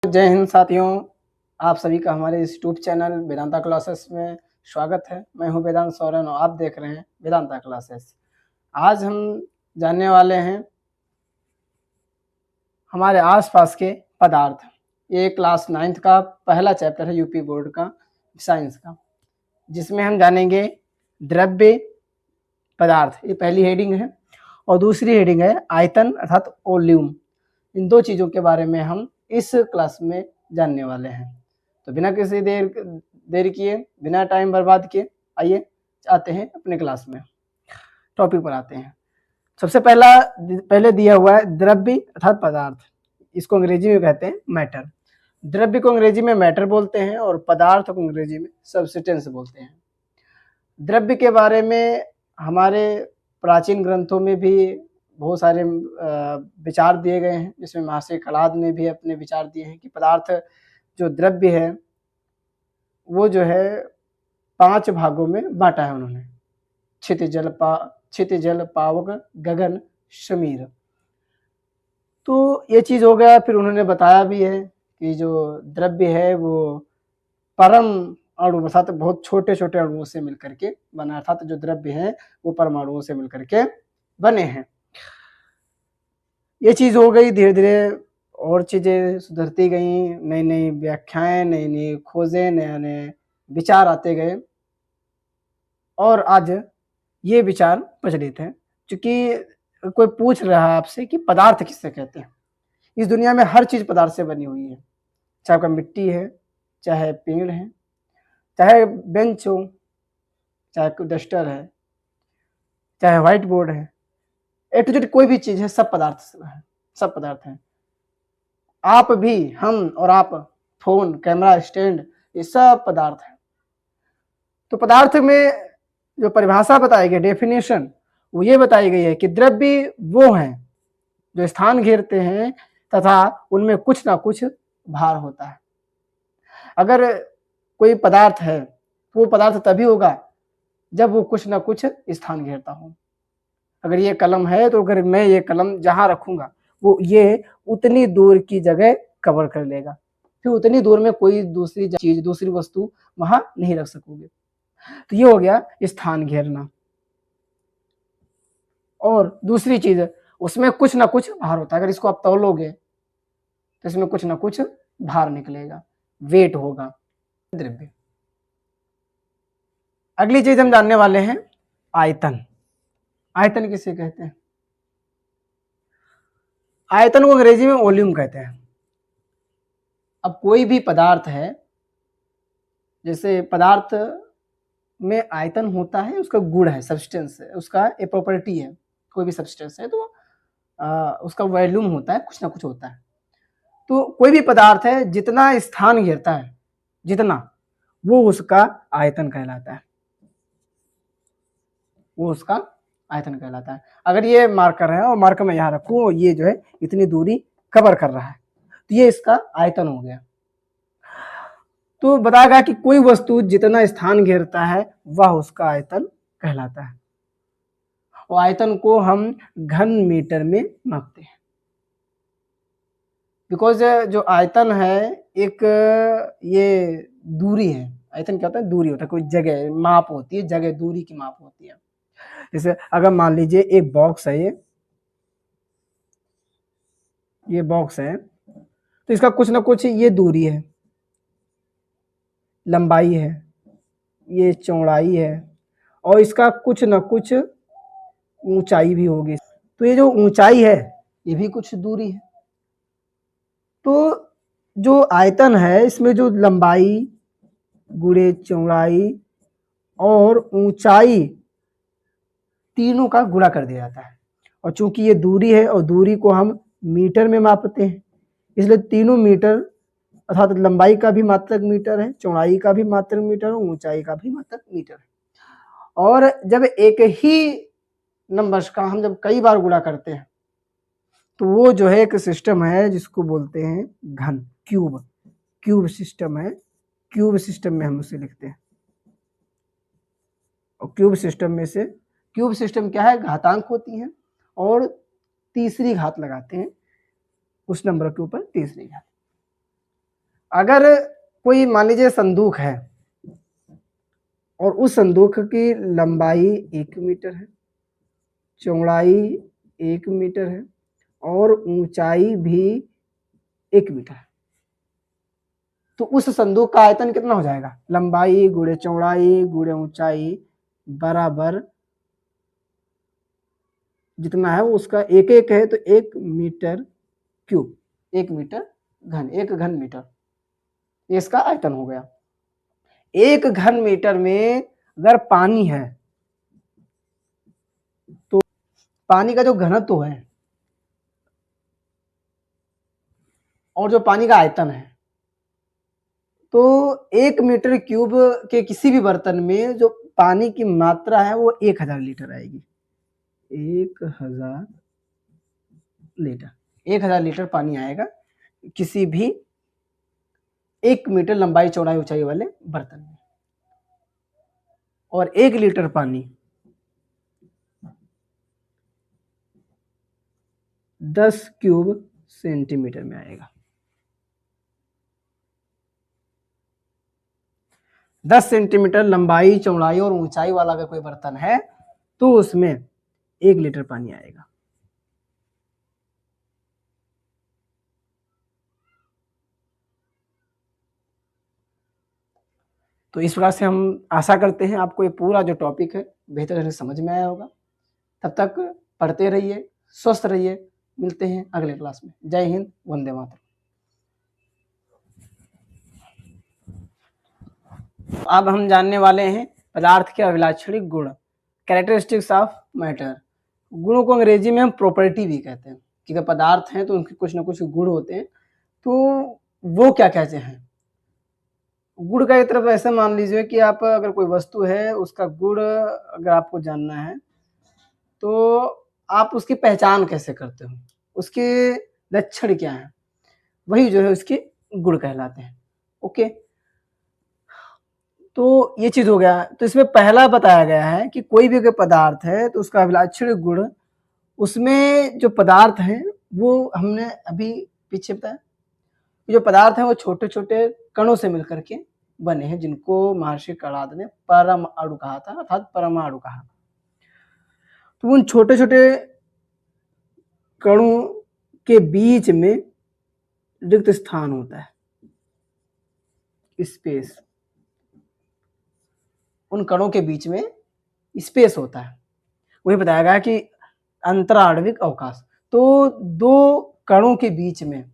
जय हिंद साथियों, आप सभी का हमारे इस यूट्यूब चैनल वेदांता क्लासेस में स्वागत है। मैं हूं वेदांत सौरन और आप देख रहे हैं वेदांता क्लासेस। आज हम जानने वाले हैं हमारे आसपास के पदार्थ। ये क्लास 9th का पहला चैप्टर है यूपी बोर्ड का साइंस का, जिसमें हम जानेंगे द्रव्य पदार्थ। ये पहली हेडिंग है और दूसरी हेडिंग है आयतन अर्थात वॉल्यूम। इन दो चीज़ों के बारे में हम इस क्लास में जानने वाले हैं। तो बिना किसी देर किए, बिना टाइम बर्बाद किए, आइए आते हैं अपने क्लास में, टॉपिक पर आते हैं। सबसे पहले दिया हुआ है द्रव्य अर्थात पदार्थ। इसको अंग्रेजी में कहते हैं मैटर। द्रव्य को अंग्रेजी में मैटर बोलते हैं और पदार्थ को अंग्रेजी में सब्सटेंस बोलते हैं। द्रव्य के बारे में हमारे प्राचीन ग्रंथों में भी बहुत सारे विचार दिए गए हैं, जिसमें महर्षि कणाद ने भी अपने विचार दिए हैं कि पदार्थ जो द्रव्य है वो जो है 5 भागों में बांटा है उन्होंने। क्षितिज जल पावक गगन समीर। तो ये चीज़ हो गया। फिर उन्होंने बताया भी है कि जो द्रव्य है वो परम अणु अर्थात बहुत छोटे छोटे अणुओं से मिलकर के बना, अर्थात जो द्रव्य है वो परमाणुओं से मिलकर के बने हैं। ये चीज़ हो गई। धीरे धीरे और चीज़ें सुधरती गई, नई नई व्याख्याएं, नई नई खोजें, नए नए विचार आते गए और आज ये विचार प्रचलित है। क्योंकि कोई पूछ रहा है आपसे कि पदार्थ किससे कहते हैं। इस दुनिया में हर चीज़ पदार्थ से बनी हुई है, चाहे आपका मिट्टी है, चाहे पेड़ है, चाहे बेंच हो, चाहे डस्टर है, चाहे व्हाइट बोर्ड है, ए टू जेड कोई भी चीज़ है, सब पदार्थ है, सब पदार्थ है। आप भी, हम और आप, फोन, कैमरा, स्टैंड, ये सब पदार्थ है। तो पदार्थ में जो परिभाषा बताई गई, डेफिनेशन, वो ये बताई गई है कि द्रव्य वो हैं जो स्थान घेरते हैं तथा उनमें कुछ ना कुछ भार होता है। अगर कोई पदार्थ है तो वो पदार्थ तभी होगा जब वो कुछ ना कुछ स्थान घेरता हो। अगर ये कलम है तो अगर मैं ये कलम जहां रखूंगा वो ये उतनी दूर की जगह कवर कर लेगा, फिर उतनी दूर में कोई दूसरी चीज, दूसरी वस्तु वहां नहीं रख सकोगे। तो ये हो गया स्थान घेरना। और दूसरी चीज, उसमें कुछ ना कुछ भार होता है। अगर इसको आप तौलोगे तो इसमें कुछ ना कुछ भार निकलेगा, वेट होगा द्रव्य। अगली चीज हम जानने वाले हैं आयतन। आयतन किसे कहते हैं? आयतन को अंग्रेजी में वॉल्यूम कहते हैं। अब कोई भी पदार्थ है, जैसे पदार्थ में आयतन होता है, उसका गुण है, सब्सटेंस है, उसका एक प्रॉपर्टी है। कोई भी सब्सटेंस है तो उसका वॉल्यूम होता है, कुछ ना कुछ होता है। तो कोई भी पदार्थ है जितना स्थान घेरता है, जितना, वो उसका आयतन कहलाता है, वो उसका आयतन कहलाता है। अगर ये मार्कर है और मार्कर मैं यहाँ रखूं और ये जो है इतनी दूरी कवर कर रहा है तो ये इसका आयतन हो गया। तो बताएगा कि कोई वस्तु जितना स्थान घेरता है वह उसका आयतन कहलाता है। और आयतन को हम घन मीटर में मापते हैं। बिकॉज जो आयतन है एक ये दूरी है। आयतन क्या होता है? दूरी होता है, कोई जगह माप होती है, जगह दूरी की माप होती है। जैसे अगर मान लीजिए एक बॉक्स है, ये बॉक्स है, तो इसका कुछ ना कुछ ये दूरी है, लंबाई है, ये चौड़ाई है और इसका कुछ ना कुछ ऊंचाई भी होगी। तो ये जो ऊंचाई है ये भी कुछ दूरी है। तो जो आयतन है इसमें जो लंबाई गुणे चौड़ाई और ऊंचाई तीनों का गुणा कर दिया जाता है। और चूंकि ये दूरी है और दूरी को हम मीटर में मापते हैं, इसलिए तीनों मीटर, अर्थात लंबाई का भी मात्रक मीटर है, चौड़ाई का भी मात्रक मीटर है, ऊंचाई का भी मात्रक मीटर है। और जब एक ही नंबर्स का हम जब कई बार गुणा करते हैं तो वो जो है एक सिस्टम है जिसको बोलते हैं घन, क्यूब। क्यूब सिस्टम है। क्यूब सिस्टम में हम उसे लिखते हैं। और क्यूब सिस्टम क्या है? घातांक होती हैं और तीसरी घात लगाते हैं उस नंबर के ऊपर, तीसरी घात। अगर कोई मान लीजिए संदूक है और उस संदूक की लंबाई 1 मीटर है, चौड़ाई 1 मीटर है और ऊंचाई भी 1 मीटर है, तो उस संदूक का आयतन कितना हो जाएगा? लंबाई गुणे चौड़ाई गुणे ऊंचाई बराबर जितना है वो उसका एक एक है, तो 1 मीटर क्यूब, 1 मीटर घन, 1 घन मीटर, ये इसका आयतन हो गया। 1 घन मीटर में अगर पानी है तो पानी का जो घनत्व है और जो पानी का आयतन है, तो 1 मीटर क्यूब के किसी भी बर्तन में जो पानी की मात्रा है वो 1000 लीटर आएगी। 1000 लीटर, 1000 लीटर पानी आएगा किसी भी 1 मीटर लंबाई चौड़ाई ऊंचाई वाले बर्तन में, और 1 लीटर पानी 10 क्यूब सेंटीमीटर में आएगा। 10 सेंटीमीटर लंबाई चौड़ाई और ऊंचाई वाला अगर कोई बर्तन है तो उसमें 1 लीटर पानी आएगा। तो इस प्रकार से हम आशा करते हैं आपको ये पूरा जो टॉपिक है बेहतर तरह से समझ में आया होगा। तब तक पढ़ते रहिए, स्वस्थ रहिए, मिलते हैं अगले क्लास में। जय हिंद, वंदे मातरम। अब हम जानने वाले हैं पदार्थ के अभिलाक्षणिक गुण, कैरेक्टरिस्टिक्स ऑफ मैटर। गुणों को अंग्रेजी में हम प्रॉपर्टी भी कहते हैं कि अगर पदार्थ हैं तो उनके कुछ ना कुछ गुण होते हैं, तो वो क्या कहते हैं? गुण का एक तरफ ऐसे मान लीजिए कि आप अगर कोई वस्तु है उसका गुण अगर आपको जानना है तो आप उसकी पहचान कैसे करते हो, उसके लक्षण क्या है, वही जो है उसके गुण कहलाते हैं। ओके, तो ये चीज हो गया। तो इसमें पहला बताया गया है कि कोई भी अगर पदार्थ है तो उसका अभिलाक्षणिक गुण, उसमें जो पदार्थ हैं वो हमने अभी पीछे बताया, जो पदार्थ हैं वो छोटे छोटे कणों से मिलकर के बने हैं, जिनको महर्षि कणाद ने परम अणु कहा था, अर्थात परमाणु कहा। तो उन छोटे छोटे कणों के बीच में रिक्त स्थान होता है, स्पेस। उन कणों के बीच में स्पेस होता है, वही बताया गया कि अंतराणविक अवकाश। तो दो कणों के बीच में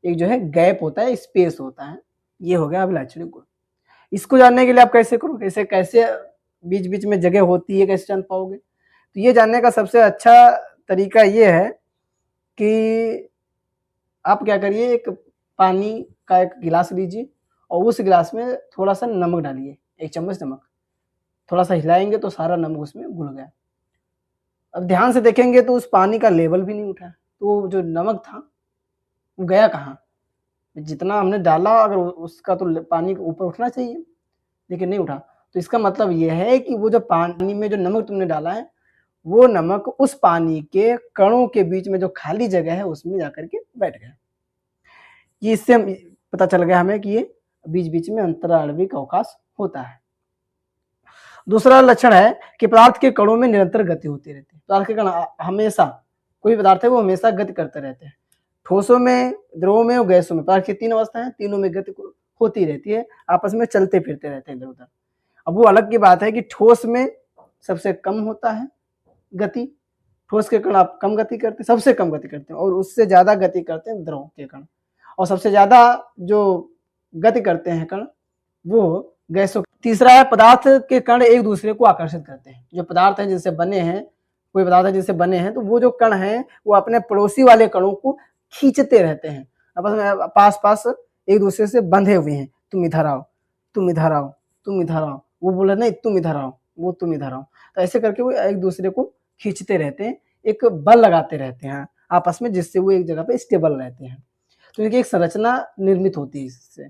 एक जो है गैप होता है, स्पेस होता है, ये हो गया अभिलाक्षणिक गुण। इसको जानने के लिए आप कैसे करो, कैसे कैसे बीच बीच में जगह होती है, कैसे जान पाओगे? तो ये जानने का सबसे अच्छा तरीका ये है कि आप क्या करिए, एक पानी का एक गिलास लीजिए और उस गिलास में थोड़ा सा नमक डालिए, 1 चम्मच नमक, थोड़ा सा हिलाएंगे तो सारा नमक उसमें घुल गया। अब ध्यान से देखेंगे तो उस पानी का लेवल भी नहीं उठा, तो जो नमक था वो गया कहाँ? जितना हमने डाला अगर उसका तो पानी ऊपर उठना चाहिए, लेकिन नहीं उठा। तो इसका मतलब ये है कि वो जो पानी में जो नमक तुमने डाला है वो नमक उस पानी के कणों के बीच में जो खाली जगह है उसमें जाकर के बैठ गया। ये इससे हम पता चल गया हमें कि ये बीच बीच में अंतराणविक अवकाश होता है। दूसरा लक्षण है कि पदार्थ के कणों में निरंतर गति होती रहती है। पदार्थ के कण हमेशा, कोई पदार्थ है वो हमेशा गति करते रहते हैं। ठोसों में, द्रवों में और गैसों में, पदार्थ की 3 अवस्थाएं हैं, तीनों में गति होती रहती है, आपस में चलते फिरते रहते हैं इधर उधर। अब वो अलग की बात है कि ठोस में सबसे कम होता है गति, ठोस के कण आप कम गति करते हैं, सबसे कम गति करते हैं, और उससे ज्यादा गति करते हैं द्रव के कण, और सबसे ज्यादा जो गति करते हैं कण वो गैसों। तीसरा है पदार्थ के कण एक दूसरे को आकर्षित करते हैं। जो पदार्थ है जिनसे बने हैं, कोई पदार्थ है जिनसे बने हैं, तो वो जो कण हैं वो अपने पड़ोसी वाले कणों को खींचते रहते हैं, आपस में पास पास एक दूसरे से बंधे हुए हैं। तुम इधर आओ, तुम इधर आओ, तुम इधर आओ, वो बोला नहीं तुम इधर आओ, वो तुम इधर आओ। तो ऐसे करके वो एक दूसरे को खींचते रहते हैं, एक बल लगाते रहते हैं आपस में, जिससे वो एक जगह पे स्टेबल रहते हैं। तो इनकी एक संरचना निर्मित होती है इससे।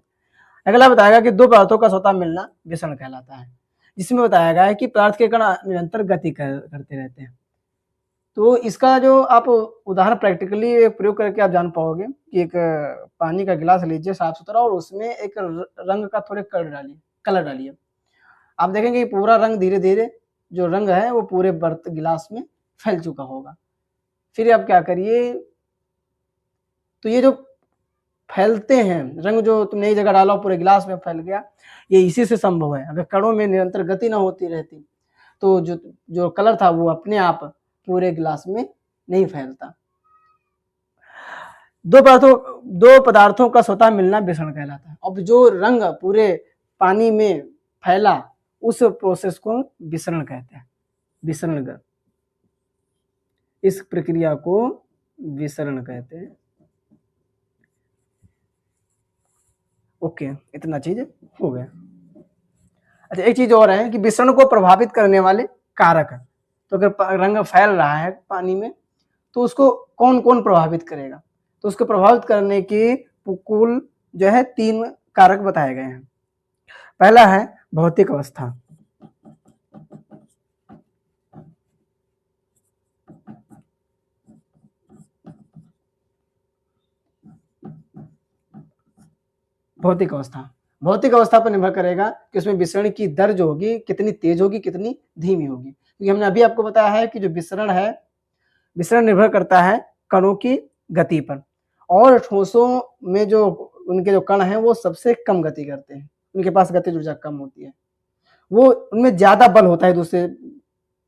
अगला बताया कि 2 पदार्थों का स्वतः मिलना विषण कहलाता है, जिसमें बताया गया है कि पदार्थ के कण निरंतर गति करते रहते हैं। तो इसका जो आप उदाहरण प्रैक्टिकली प्रयोग करके आप जान पाओगे कि एक पानी का गिलास लीजिए साफ-सुथरा और उसमें एक रंग का थोड़े कलर डालिए। आप देखेंगे कि पूरा रंग धीरे-धीरे जो रंग है वो पूरे गिलास में फैल चुका होगा। फिर आप क्या करिए, तो ये जो फैलते हैं, रंग जो तुमने एक जगह डाला पूरे गिलास में फैल गया, ये इसी से संभव है। अगर कणों में निरंतर गति ना होती रहती, तो जो कलर था वो अपने आप पूरे गिलास में नहीं फैलता। दो पदार्थों का स्वतः मिलना विसरण कहलाता है। अब जो रंग पूरे पानी में फैला, उस प्रोसेस को विसरण कहते हैं। विसरण, इस प्रक्रिया को विसरण कहते हैं। ओके, इतना चीज हो गया। अच्छा, एक चीज और है कि विसरण को प्रभावित करने वाले कारक है। तो अगर रंग फैल रहा है पानी में, तो उसको कौन कौन प्रभावित करेगा? तो उसको प्रभावित करने की कुल जो है 3 कारक बताए गए हैं। पहला है भौतिक अवस्था। भौतिक अवस्था, भौतिक अवस्था पर निर्भर करेगा कि उसमें विसरण की दर जो होगी कितनी तेज होगी, कितनी धीमी होगी। क्योंकि हमने अभी आपको बताया है कि जो विसरण है, विसरण निर्भर करता है कणों की गति पर, और ठोसों में जो उनके जो कण हैं वो सबसे कम गति करते हैं, उनके पास गतिज ऊर्जा कम होती है, वो उनमें ज्यादा बल होता है दूसरे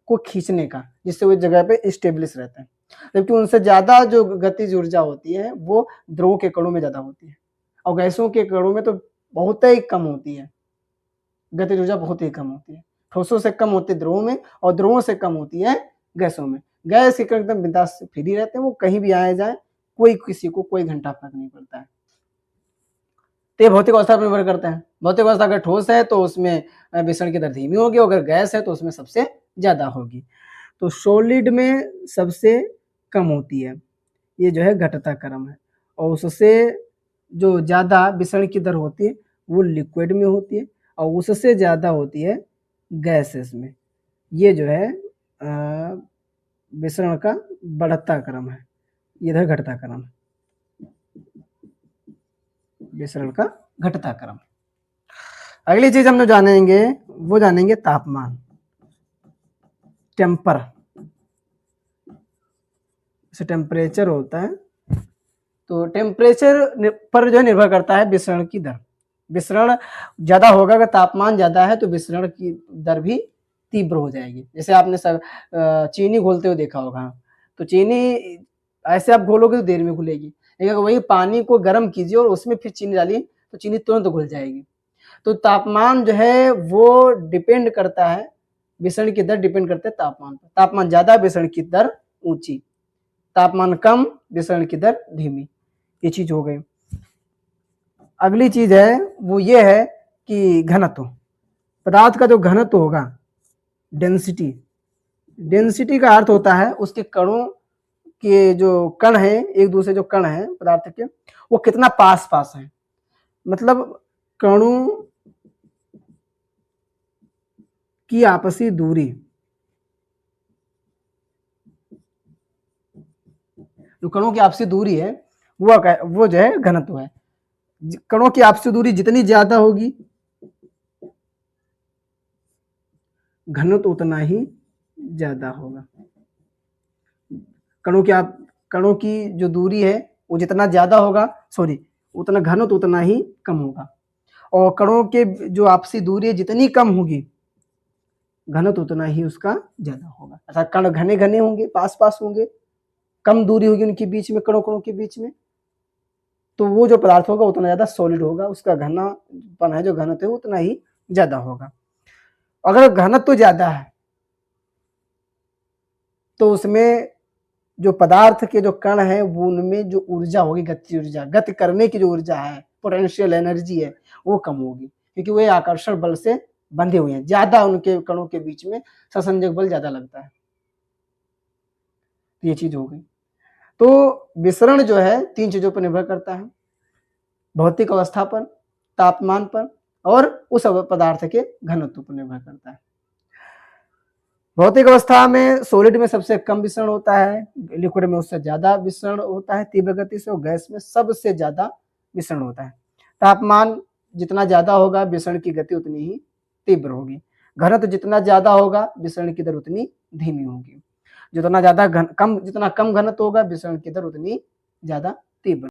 को खींचने का, जिससे वो जगह पे स्टेब्लिश रहते हैं। जबकि उनसे ज्यादा जो गतिज ऊर्जा होती है वो द्रवों के कणों में ज्यादा होती है, और गैसों के कणों में तो बहुत ही कम होती है, गतिज ऊर्जा बहुत ही कम होती है। ठोसों से कम होती है द्रवों में, और द्रवों से कम होती है गैसों में। गैस के कण एकदम बिंदास फ्री रहते हैं, वो कहीं भी आए जाए, कोई किसी को कोई घंटा फर्क नहीं पड़ता है। तो ये भौतिक अवस्था पर निर्भर करता है। भौतिक अवस्था अगर ठोस है तो उसमें विसरण की दर धीमी होगी, अगर गैस है तो उसमें सबसे ज्यादा होगी। तो सॉलिड में सबसे कम होती है, ये जो है घटता क्रम है, और उससे जो ज्यादा विसरण की दर होती है वो लिक्विड में होती है, और उससे ज्यादा होती है गैसेस में। ये जो है विसरण का बढ़ता क्रम है, इधर घटता क्रम है, विसरण का घटता क्रम। अगली चीज हम जो जानेंगे वो जानेंगे तापमान, टेम्पर। जैसे टेम्परेचर होता है, तो टेम्परेचर पर जो निर्भर करता है विसरण की दर। विसरण ज्यादा होगा, अगर तापमान ज्यादा है तो विसरण की दर भी तीव्र हो जाएगी। जैसे आपने सब चीनी घोलते हुए देखा होगा, तो चीनी ऐसे आप घोलोगे तो देर में घुलेगी, लेकिन अगर वही पानी को गर्म कीजिए और उसमें फिर चीनी डालिए तो चीनी तुरंत घुल जाएगी। तो तापमान जो है वो डिपेंड करता है, विसरण की दर डिपेंड करता है तापमान पर। तापमान ज्यादा, विसरण की दर ऊंची, तापमान कम, विसरण की दर धीमी। ये चीज हो गई। अगली चीज है वो ये है कि घनत्व, पदार्थ का जो घनत्व होगा, डेंसिटी। डेंसिटी का अर्थ होता है उसके कणों के जो कण है, एक दूसरे जो कण है पदार्थ के, वो कितना पास पास है। मतलब कणों की आपसी दूरी, जो कणों की आपसी दूरी है वो जो है घनत्व है। कणों की आपसी दूरी जितनी ज्यादा होगी, घनत्व उतना ही ज्यादा होगा। कणों की जो दूरी है वो जितना ज्यादा होगा, उतना घनत्व उतना ही कम होगा। और कणों के जो आपसी दूरी है जितनी कम होगी, घनत्व उतना ही उसका ज्यादा होगा। अर्थात कण घने घने होंगे, पास पास होंगे, कम दूरी होगी उनके बीच में, कणों कणों के बीच में, तो वो जो पदार्थ होगा उतना ज्यादा सॉलिड होगा, उसका घनापन है जो घनत्व है उतना ही ज्यादा होगा। अगर घनत्व ज्यादा है तो उसमें जो पदार्थ के जो कण है वो उनमें जो ऊर्जा होगी, गति ऊर्जा, गति करने की जो ऊर्जा है, पोटेंशियल एनर्जी है, वो कम होगी, क्योंकि वे आकर्षण बल से बंधे हुए हैं, ज्यादा उनके कणों के बीच में सहसंयोजक बल ज्यादा लगता है। ये चीज हो गई। तो विसरण जो है 3 चीजों पर निर्भर करता है, भौतिक अवस्था पर, तापमान पर, और उस पदार्थ के घनत्व पर निर्भर करता है। भौतिक अवस्था में सॉलिड में सबसे कम विसरण होता है, लिक्विड में उससे ज़्यादा विसरण होता है तीव्र गति से, और गैस में सबसे ज़्यादा विसरण होता है। तापमान जितना ज़्यादा होगा विसरण की गति उतनी ही तीव्र होगी। घनत्व जितना ज़्यादा होगा विसरण की दर उतनी धीमी होगी। जितना कम घनत्व होगा विसरण की दर उतनी ज़्यादा तीव्र